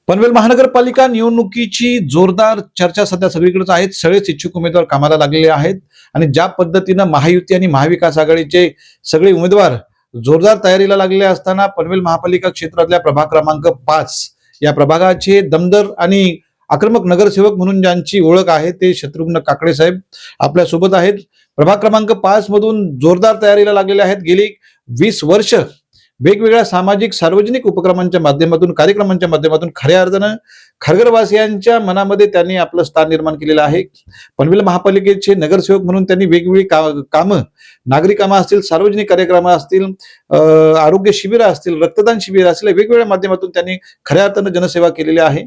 पनवेल महानगरपालिका निवडणुकीची जोरदार चर्चा सध्या सगळीकडेच आहेत. सगळेच इच्छुक उमेदवार कामाला लागलेले आहेत आणि ज्या पद्धतीनं महायुती आणि महाविकास आघाडीचे सगळे उमेदवार जोरदार तयारीला लागलेले असताना पनवेल महापालिका क्षेत्रातल्या प्रभाग क्रमांक 5 या प्रभागाचे दमदार आणि आक्रमक नगरसेवक म्हणून ज्यांची ओळख आहे ते शत्रुघ्न काकडे साहेब आपल्या सोबत आहेत. प्रभाग क्रमांक 5 मधून जोरदार तयारीला लागलेले आहेत. गेली 20 वर्ष वेगवेगळ्या सामाजिक सार्वजनिक उपक्रमांच्या माध्यमातून कार्यक्रमांच्या माध्यमातून खऱ्या अर्थानं खारघरवासियांच्या मनामध्ये त्यांनी आपलं स्थान निर्माण केलेलं आहे. पनवेल महापालिकेचे नगरसेवक म्हणून त्यांनी वेगवेगळी कामं, नागरी कामं असतील, सार्वजनिक कार्यक्रम असतील, आरोग्य शिबिर असतील, रक्तदान शिबिर असतील, वेगवेगळ्या माध्यमातून त्यांनी खऱ्या अर्थानं जनसेवा केलेली आहे.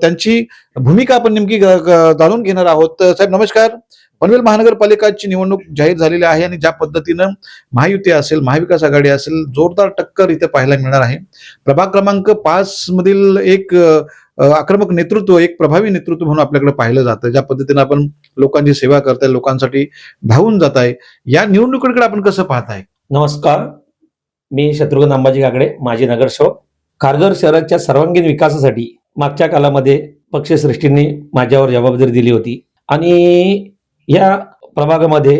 त्यांची भूमिका आपण नेमकी जाणून घेणार आहोत. साहेब नमस्कार. पनवेल महानगरपालिकाची निवडणूक जाहीर झालेली आहे आणि ज्या पद्धतीनं महायुती असेल, महाविकास आघाडी असेल, जोरदार टक्कर इथे पाहायला मिळणार आहे. प्रभाग क्रमांक 5 मधील एक आक्रमक नेतृत्व, एक प्रभावी नेतृत्व म्हणून आपल्याकडे पाहिलं जातं. ज्या पद्धतीनं आपण लोकांची सेवा करताय, लोकांसाठी धावून जात आहे, या निवडणुकीकडे आपण कसं पाहताय? नमस्कार, मी शत्रुघ्न अंबाजी काकडे, माजी नगरसेवक. खारघर शहराच्या सर्वांगीण विकासासाठी मागच्या काळामध्ये पक्षश्रेष्ठींनी माझ्यावर जबाबदारी दिली होती आणि या प्रभागामध्ये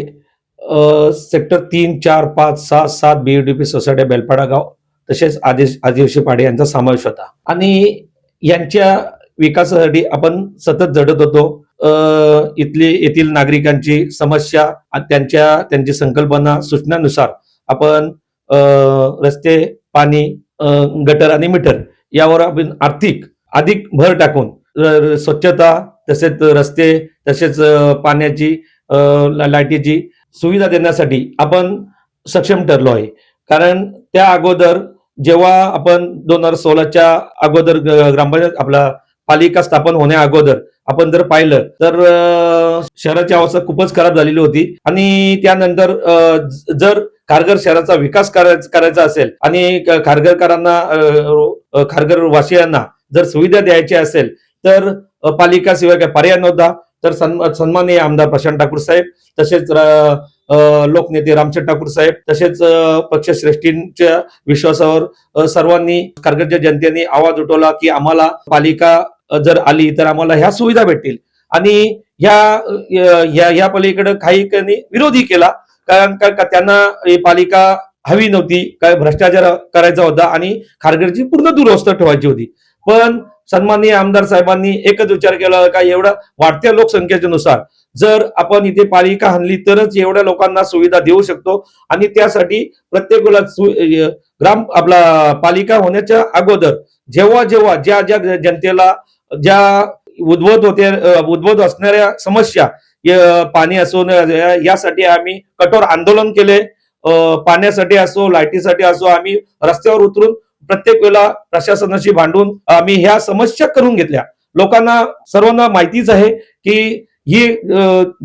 सेक्टर 3, 4, 5, 6, 7 BUDP सोसायटी, बेलपाडा गाव तसेच आदिवासी पाडे यांचा समावेश होता आणि यांच्या विकासासाठी आपण सतत झटत होतो. येथील नागरिकांची समस्या, त्यांची संकल्पना, सूचनानुसार आपण रस्ते, पाणी, गटर आणि मीटर यावर आपण आर्थिक अधिक भर टाकून स्वच्छता, तसेच रस्ते, तसेच पाण्याची, लाईटीची सुविधा देण्यासाठी आपण सक्षम ठरलो आहे. कारण त्या अगोदर जेव्हा आपण 2016च्या अगोदर ग्रामपंचायत आपला पालिका स्थापन होण्या अगोदर आपण जर पाहिलं तर शहराची अवस्था खूपच खराब झालेली होती आणि त्यानंतर जर खारघर शहराचा विकास करायचा असेल आणि खारघरकरांना, खारघरवासियांना जर सुविधा द्यायची असेल तर पालिका शिवाय काय पर्याय नव्हता. तर सन्माननीय आमदार प्रशांत ठाकूर साहेब, तसेच लोकनेते रामचंद्र ठाकूर साहेब, तसेच पक्षश्रेष्ठींच्या विश्वासावर सर्वांनी, खारघरच्या जनतेने आवाज उठवला की आम्हाला पालिका जर आली तर आम्हाला ह्या सुविधा भेटतील आणि ह्या पलीकडे काही विरोधी केला. कारण का त्यांना ही पालिका हवी नव्हती, काय भ्रष्टाचार करायचा होता आणि खारघरची पूर्ण दुरवस्था ठेवायची होती. पण सन्माननीय आमदार साहेबांनी एकच विचार केला का एवढ्या वाढत्या लोकसंख्येनुसार जर आपण इथे पालिका आणली तरच एवढ्या लोकांना सुविधा देऊ शकतो आणि त्यासाठी प्रत्येक ग्राम आपला पालिका होण्याच्या अगोदर जेव्हा ज्या जनतेला ज्या उद्भवत असणाऱ्या समस्या, पाणी असो, यासाठी आम्ही कठोर आंदोलन केले. पाण्यासाठी असो, लाईटीसाठी असो, आम्ही रस्त्यावर उतरून प्रत्येक वेळेला प्रशासनाशी भांडून आम्ही ह्या समस्या करून घेतल्या. लोकांना सर्वांना माहितीच आहे की ही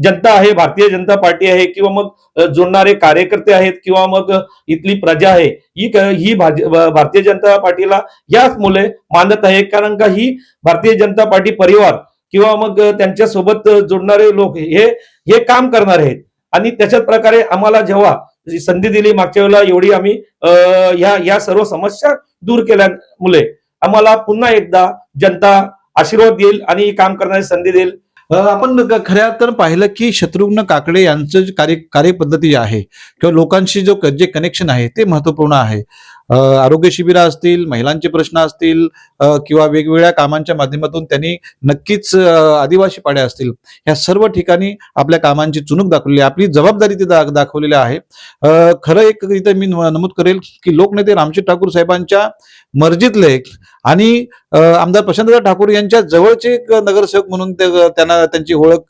जनता आहे, भारतीय जनता पार्टी आहे, किंवा मग जोडणारे कार्यकर्ते आहेत, किंवा मग इथली प्रजा आहे, ही भारतीय जनता पार्टीला याच मुले मानत आहे. कारण का ही भारतीय जनता पार्टी परिवार किंवा मग त्यांच्या सोबत जोडणारे लोक हे काम करणार आहेत आणि त्याच्याच प्रकारे आम्हाला जेव्हा संधी दिली मागच्या वेळेला, एवढी आम्ही या सर्व समस्या दूर केल्यामुळे आम्हाला पुन्हा एकदा जनता आशीर्वाद देईल आणि काम करण्याची संधी देईल. आपण खऱ्या अर्थानं पाहिलं की शत्रुघ्न काकडे यांचं जे कार्यपद्धती आहे किंवा लोकांशी जे कनेक्शन आहे ते महत्वपूर्ण आहे. आरोग्य शिबिर असतील, महिलांचे प्रश्न असतील, किंवा वेगवेगळ्या कामांच्या माध्यमातून त्यांनी नक्कीच आदिवासी पाड्या असतील, या सर्व ठिकाणी आपल्या कामांची चुणूक दाखवली, आपली जबाबदारी ते दाखवलेली आहे. खरं एक इथे मी नमूद करेल की लोकनेते रामचंद्र ठाकूर साहेबांच्या मर्जीतले आणि आमदार प्रशांत ठाकूर यांच्या जवळचे एक नगरसेवक म्हणून त्यांची ओळख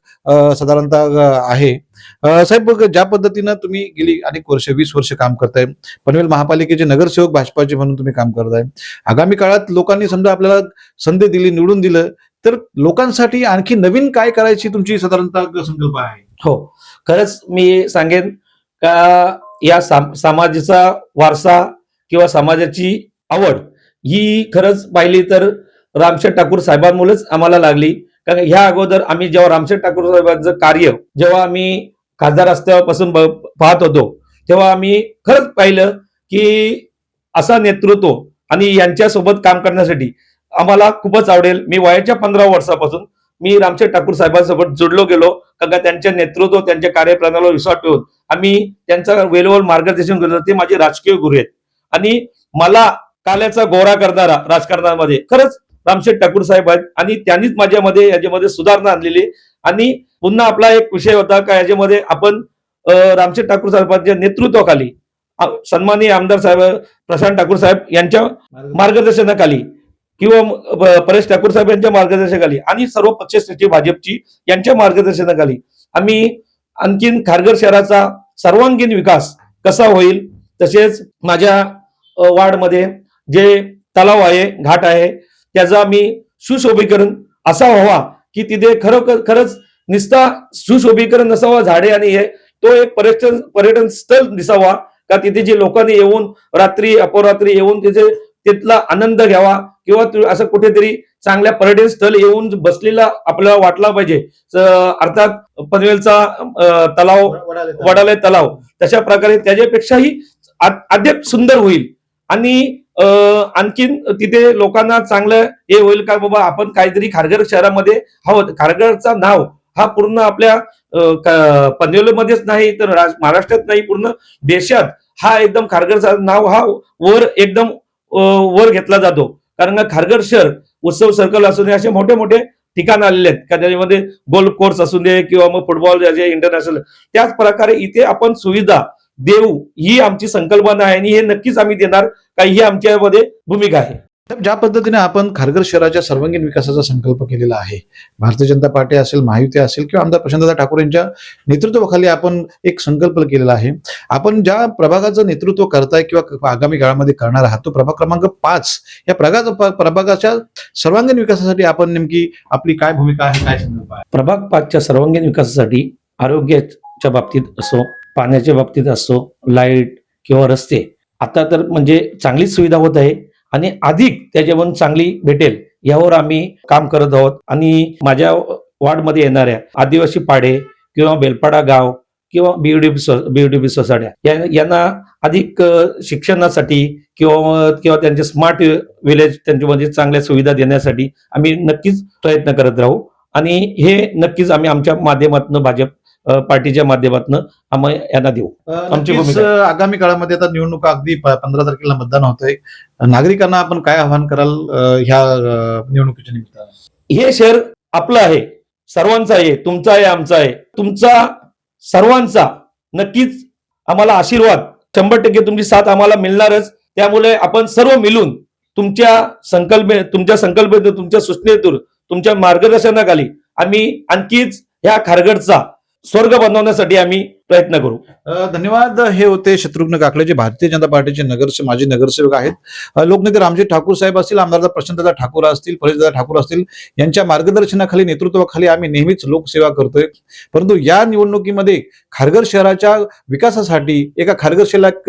साधारणतः आहे. साहेब, ज्या पद्धतीनं तुम्ही गेली अनेक वर्ष, 20 वर्ष काम करताय, पनवेल महापालिकेचे नगरसेवक भाजपाचे म्हणून तुम्ही काम करताय, आगामी काळात लोकांनी समजा आपल्याला संधी दिली, निवडून दिलं, तर लोकांसाठी आणखी नवीन काय करायची तुमची साधारणतः संकल्प आहे? हो, खरंच मी सांगेन का या समाजाचा वारसा किंवा समाजाची आवड ही खरंच पाहिली तर रामचंद्र ठाकूर साहेबांमुळेच आम्हाला लागली. कारण ह्या अगोदर आम्ही जेव्हा रामचंद्र ठाकूर साहेबांचं कार्य जेव्हा आम्ही खासदार रस्त्यापासून पाहत होतो तेव्हा आम्ही खरंच पाहिलं की असा नेतृत्व आणि यांच्यासोबत काम करण्यासाठी आम्हाला खूपच आवडेल. मी वयाच्या 15 वर्षापासून मी रामशेठ ठाकूर साहेबांसोबत जोडलो गेलो. कारण त्यांच्या नेतृत्व, त्यांच्या कार्यप्रणालीवर विश्वास ठेवून आम्ही त्यांचा वेळोवेळ मार्गदर्शन करतो. ते माझे राजकीय गुरु आहेत आणि मला काल्याचा गोरा करणारा राजकारणामध्ये खरंच रामशेठ ठाकूर साहेब आहेत आणि त्यांनीच याच्यामध्ये सुधारणा आणलेली. आणि पुन्हा आपला एक विषय होता का याच्यामध्ये आपण रामशेठ ठाकूर साहेबांच्या नेतृत्वाखाली सन्माननीय आमदार साहेब प्रशांत ठाकूर साहेब यांच्या मार्गदर्शनाखाली किंवा परेश ठाकूर साहेब यांच्या मार्गदर्शनाखाली आणि सर्व पक्षश्रेष्ठी भाजपची यांच्या मार्गदर्शनाखाली आम्ही आणखीन खारघर शहराचा सर्वांगीण विकास कसा होईल, तसेच माझ्या वार्डमध्ये जे तलाव आहे, घाट आहे, त्याचा मी सुशोभीकरण असा व्हावा की तिथे खरंच निस्ता सुशोभीकरण नसावा, झाडे आणि हे तो एक पर्यटन स्थळ दिसावा का तिथे जे लोकांनी येऊन रात्री अपरात्री येऊन तिथला आनंद घ्यावा किंवा असं कुठेतरी चांगल्या पर्यटन स्थळ येऊन बसलेला आपल्याला वाटला पाहिजे. अर्थात पनवेलचा तलाव, वडाले तलाव तशा प्रकारे त्याच्यापेक्षाही अद्याप सुंदर होईल आणि आणखीन तिथे लोकांना चांगलं हे होईल का बाबा आपण काहीतरी खारघर शहरामध्ये हवं. खारघरचं नाव हा पूर्ण आपल्या पनवेलमध्येच नाही तर महाराष्ट्रात नाही, पूर्ण देशात हा एकदम खारघरचं नाव हा एकदम वर घेतला जातो. कारण खारघर शहर उत्सव सर्कल असू दे, असे मोठे मोठे ठिकाण आलेले आहेत का त्याच्यामध्ये गोल्फ कोर्स असू दे किंवा मग फुटबॉल इंटरनॅशनल, त्याच प्रकारे इथे आपण सुविधा देऊ ही आमची संकल्पना आहे आणि हे नक्कीच आम्ही देणार का ही आमच्यामध्ये भूमिका आहे. ज्या पद्धतीने आपण खारघर शहराच्या सर्वांगीण विकासाचा संकल्प केलेला आहे, भारतीय जनता पार्टी असेल, महायुती असेल किंवा आमदार प्रशांतदा ठाकूर यांच्या नेतृत्वाखाली आपण एक संकल्प केलेला आहे. आपण ज्या प्रभागाचं नेतृत्व करताय किंवा आगामी काळामध्ये करणार आहात तो प्रभाग क्रमांक 5 या प्रभागाच्या सर्वांगीण विकासासाठी आपण नेमकी आपली काय भूमिका आहे, काय संकल्प आहे? प्रभाग 5च्या सर्वांगीण विकासासाठी आरोग्याच्या बाबतीत असो, पाण्याच्या बाबतीत असो, लाईट किंवा रस्ते, आता तर म्हणजे चांगलीच सुविधा होत आहे आणि अधिक त्याच्यावरून चांगली भेटेल यावर आम्ही काम करत आहोत. आणि माझ्या वार्डमध्ये येणाऱ्या आदिवासी पाडे किंवा बेलपाडा गाव किंवा बीयूडीपी सोसायट्या यांना अधिक शिक्षणासाठी किंवा त्यांचे स्मार्ट विलेज त्यांच्यामध्ये चांगल्या सुविधा देण्यासाठी आम्ही नक्कीच प्रयत्न करत राहू आणि हे नक्कीच आम्ही आमच्या माध्यमातून भाजप पार्टीच्या माध्यमातून आम्ही यांना देऊ. आमची भूमिका आगामी काळामध्ये आता निवडणुका अगदी 15 तारखेला मतदान होतंय, नागरिकांना आपण काय आवाहन कराल ह्या निवडणुकीच्या निमित्तानं? हे शहर आपलं आहे, सर्वांचं आहे, तुमचं आहे, आमचं आहे, तुमचा सर्वांचा नक्कीच आम्हाला आशीर्वाद 100% तुमची साथ आम्हाला मिळणारच. त्यामुळे आपण सर्व मिळून तुमच्या संकल्पेतून, तुमच्या सूचनेतून, तुमच्या मार्गदर्शनाखाली आम्ही आणखीच ह्या खारघरचा स्वर्ग बनवण्यासाठी आम्ही प्रयत्न करू. धन्यवाद. हे होते शत्रुघ्न काकडे, जे भारतीय जनता पार्टीचे माजी नगरसेवक आहेत. लोकनेते रामशेठ ठाकूर साहेब असतील, आमदार प्रशांतदा ठाकूर असतील, परेशदा ठाकूर असतील, यांच्या मार्गदर्शनाखाली, नेतृत्वाखाली आम्ही नेहमीच लोकसेवा करतोय. परंतु या निवडणुकीमध्ये खारघर शहराच्या विकासासाठी खारघर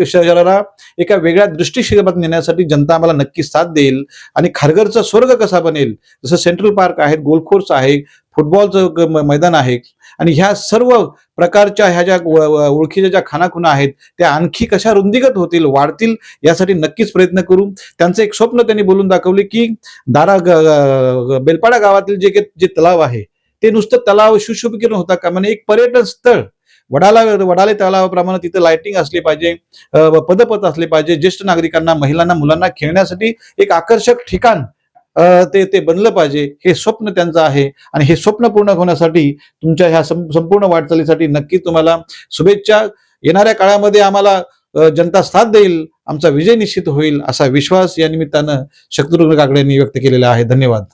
शहराला एका वेगळ्या दृष्टिक्षेपात नेण्यासाठी जनता आम्हाला नक्की साथ देईल आणि खारघरचा स्वर्ग कसा बनेल, जसं सेंट्रल पार्क आहे, गोल्फ कोर्स आहे, फुटबॉलचं मैदान आहे आणि ह्या सर्व प्रकारच्या ह्या ज्या ओळखीच्या ज्या खानाखुणा आहेत त्या आणखी कशा रुंदीगत होतील, वाढतील, यासाठी नक्कीच प्रयत्न करू. त्यांचं एक स्वप्न त्यांनी बोलून दाखवले की बेलपाडा गावातील जे तलाव आहे ते नुसतं तलाव सुशोभीकरण होता का म्हणे, एक पर्यटन स्थळ वडाले तलावाप्रमाणे तिथे लाइटिंग असली पाहिजे, पदपथ असले पाहिजे, ज्येष्ठ नागरिकांना, महिलांना, मुलांना खेळण्यासाठी एक आकर्षक ठिकाण ते बनलं पाहिजे. हे स्वप्न त्यांचं आहे आणि हे स्वप्न पूर्ण होण्यासाठी तुमच्या ह्या संपूर्ण वाटचालीसाठी नक्की तुम्हाला शुभेच्छा. येणाऱ्या काळामध्ये आम्हाला जनता साथ देईल, आमचा विजय निश्चित होईल असा विश्वास या निमित्तानं शत्रुघ्न काकडे यांनी व्यक्त केलेला आहे. धन्यवाद.